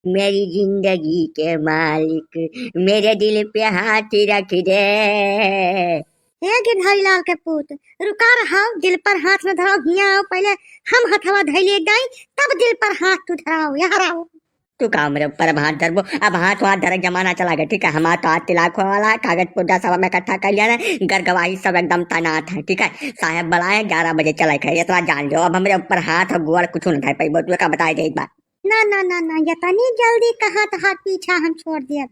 मेरी जिंदगी के मालिक मेरे दिल पे हाथ रख दे। हे गिरधारी लाल के पुत, रुका रहा, दिल पर हाथ न धराओ, हिया आओ, पहले हम हथवा धैले गई, तब दिल पर हाथ तू धराओ, यहाँ आओ। तू का मेरे ऊपर अब हाथ धरबो, अब हाथ धर जमाना चला गया, ठीक है। हमारा तो हाथ तिलाक वाला है, कागज पुर्जा सब में इकट्ठा कर लिया है, घर गवाही सब एकदम तैनात है, ठीक है। साहब बुलाए 11 बजे चला गए, इतना जान लो। अब हमारे ऊपर हाथ और गोड़ कुछ नहीं पाई, तू का बताए दे एक बार। ना ना ना ना, इतनी जल्दी कहाँ तहार पीछा हम छोड़ दिया,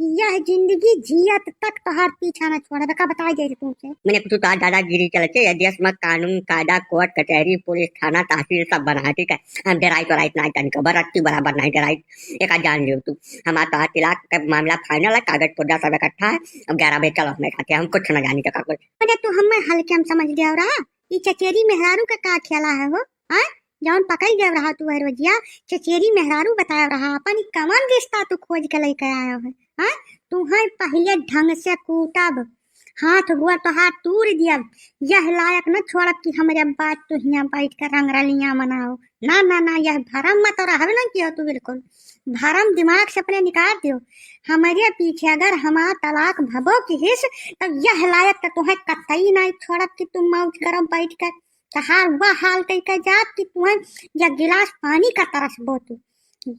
यह जिंदगी जियत तक तहार पीछा न छोड़ा, का बताई दे तुमसे। मैंने कुछ तो दादागिरी चलते है, देश में कानून कायदा कोर्ट कचहरी पुलिस थाना तहसील सब बना है, ठीक है। हम डराइट वराइट नहीं करने का, बरत्ती बराबर नहीं डराइट, एक जान लियो तू। हमारा तो तिलाक का मामला फाइनल है, कागज पुर्जा सब इकट्ठा है, अब 11 बजे चलो हमें खाते, हम कुछ न जाने का कुछ। अरे तू हमें हल्के हम समझ गया रहा, ये चचेरी मेहरारू का का खेला है वो, हाँ जौन पकड़ गया रहा तू है रोजिया, चचेरी मेहरारू बताया रहा, अपन कमन रिश्ता तू खोज के लेके आया है, हाँ तुम्हें पहले ढंग से कूटब, हाथ हुआ तो हाथ तूर दिया, यह लायक न छोड़ब कि हमारे बात तू यहाँ बैठ कर रंगरलियां मनाओ, ना ना ना, यह भरम मत रहब न किया तू, बिल्कुल भरम दिमाग से अपने निकाल दियो। हमारे पीछे अगर हमारा तलाक भबो की हिस, तब यह लायक तो तुम्हें कतई नहीं छोड़ब कि तुम मौज करो बैठ कर, तहार वह हाल कई का जात कि तुम्हें यह गिलास पानी का तरस बो तू,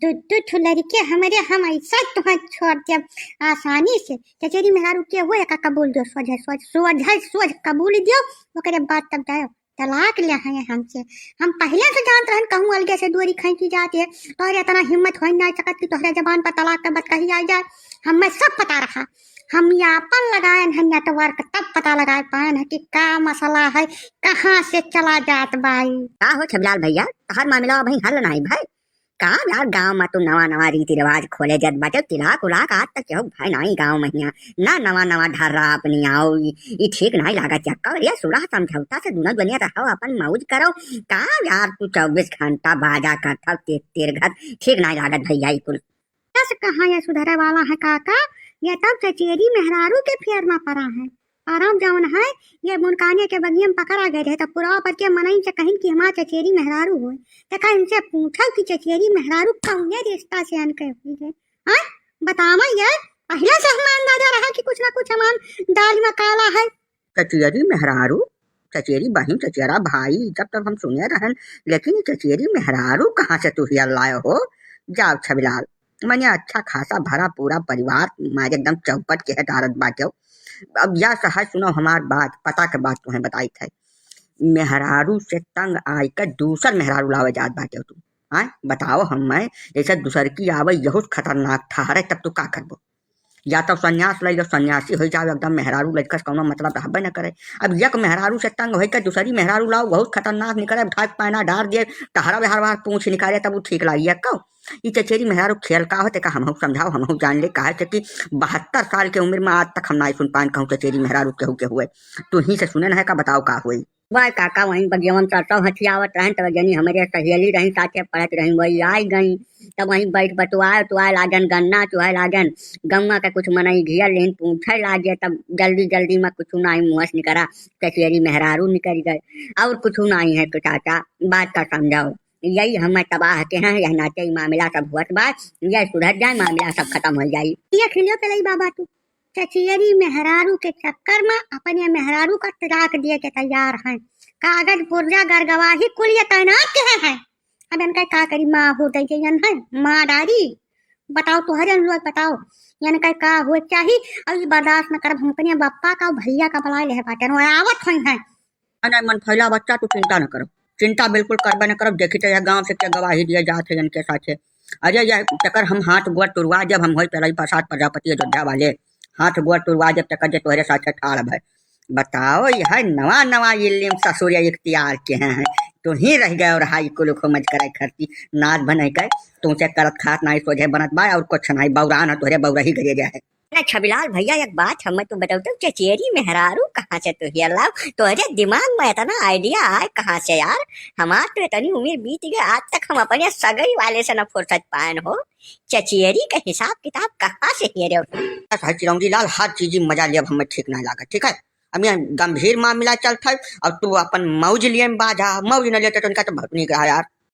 दूध लड़के हमारे हम ऐसा तुम्हें छोड़ दिया आसानी से। चचेरी मेहरारू के हुए का कबूल दो, सोझ कबूल दियो, ओकरे बाद तब जाओ तलाक ले हैं हमसे। हम पहले से जानते हैं कहूँ अलगे से दूरी खींची जाती है, तोहरे इतना हिम्मत हो नहीं सकत कि तोहरे जबान पर तलाक के बाद कही आ जाए, हमें सब पता रहा। हम यापन लगाए हैं नेटवर्क, तब पता लगा पाए हैं कि क्या मसला है, कहाँ से चला जात भाई। का हो छबलाल भैया, हर मामला भाई हल नहीं भाई, कहा यार गांव में तो नवा नवा रीति रिवाज खोले जत बाटे, तिलाक उलाक आज तक हो भाई नहीं गांव में ना, नवा नवा ढर्रा अपनी आओ, ये ठीक नहीं लागा चक्का, ये सुलह समझौता से दोनों दुनिया रहो, अपन मौज करो। कहा यार तू 24 घंटा बाजा करता तेर घर, ठीक नहीं लागत भैया ये कुल। कहाँ ये सुधरे वाला है काका, ये तब चचेरी मेहरारू के फेर में पड़ा है, आराम जौन है ये मुनकाने के बगिया में पकड़ा गए रहे, तब पूरा पर के मनई से कहीं कि हमारा चचेरी मेहरारू हो, देखा इनसे पूछा कि चचेरी मेहरारू कौने रिश्ता से अनके हुई है, हाँ बतावा यार, पहले से हमें अंदाजा रहा कि कुछ ना कुछ हमान दाल में काला है। चचेरी मेहरारू, चचेरी बहन चचेरा भाई जब तक हम सुने रहन, लेकिन चचेरी मेहरारू कहाँ से तू हियर लाए हो। जाओ छबिलाल, मैंने अच्छा खासा भरा पूरा परिवार मारे एकदम चौपट के हटारत बाटे। अब यह सहज सुनो हमार बात, पता के बात तुम्हें बताई थे, मेहरारू से तंग आई कर दूसर मेहरारू लावे जात बाटे तू, हाँ बताओ हमें, जैसे दूसर की आवे यहू खतरनाक था, अरे तब तू का करबो, या तो संन्यास ले लो, सन्यासी हो जाओ एकदम, मेहरारू लड़का कौनो मतलब रहबे न करे। अब यक मेहरारू से तंग होकर दूसरी मेहरारू लाओ, बहुत खतरनाक निकले, ढाक पाना डार दिए, टहरा हर बार पूछ निकाले, तब वो ठीक लाइए कहो। ये चचेरी मेहरारू खेल का होते का हम समझाओ, हम जान ले कहा कि 72 साल के उम्र में आज तक हम नहीं सुन पान कहूँ चचेरी मेहरारू केहू के हुए, तू ही से सुने न है का बताओ का हुई। वह काका वहीं बगियावन सब हथियावत रहें, तब जनी हमारे सहेली रही साथे पढ़त रही, वही आई गई, तब वहीं बैठ बटुआए तुआए लागन, गन्ना चुहाए लागन, गंगा का कुछ मनई घिया लेन पूछे लागे, तब जल्दी जल्दी में कुछ नहीं मुँह से निकला, चचेरी मेहरारू निकल गए, और कुछ नहीं है तो चाचा बात का समझाओ, यही हमें तबाह के हैं, यह नाते मामला सब हुआ बात, यह सुधर जाए मामला सब खत्म हो जाये। ये खिलियो पे लई बाबा तू चचेरी मेहरारू के चक्कर में अपने मेहरारू का तलाक दिए के तैयार हैं, कागज पुर्जा गरगवाही कुल ये तैनात के हैं, अब इनका का करी, माँ हो गई है माँ डारी, बताओ तुहरे लोग बताओ इनका का हो चाहिए, और बर्दाश्त न कर, हम अपने बप्पा का भैया का बुला ले बाटे आवत हुई है। अरे मन फैला बच्चा तू चिंता न करो, चिंता बिल्कुल करबे न करो, देखी तो गाँव से क्या गवाही दिए जाते हैं इनके साथे, अजय यह चक्कर हम हाथ गोड़ तुरवा जब हम हो पहले प्रसाद प्रजापति अयोध्या वाले, हाथ गोड़ तुरवा जब तक तोहरे साथ ठाड़ है, बताओ यह नवा नवा इल्म ससुर इख्तियार के हैं, तो ही रह गए और हाई कुल खोमज करे खरती नाच बने कर तुमसे करत खात नहीं सोझे बनत बा, और कुछ नहीं बौरा न तोहरे बौरा ही गिरे जाए। छबिलाल भैया एक बात हमें तो बताओ, तो चचेरी मेहरारू कहाँ से तो हियर लाओ, तोहरे दिमाग में इतना आइडिया आए कहाँ से यार, हमार तो इतनी उम्र बीत गई, आज तक हम अपने सगई वाले से न फुर्सत पाए हो, चचेरी का हिसाब किताब कहाँ से हियर। चिरौंगी लाल हर चीज मजा लिया हमें ठीक नहीं लगा, ठीक है, अब यहाँ गंभीर मामला चलता है, और तू अपन मौज लिए बाजा, मौज न लेते तो उनका तो भटनी कहा यार।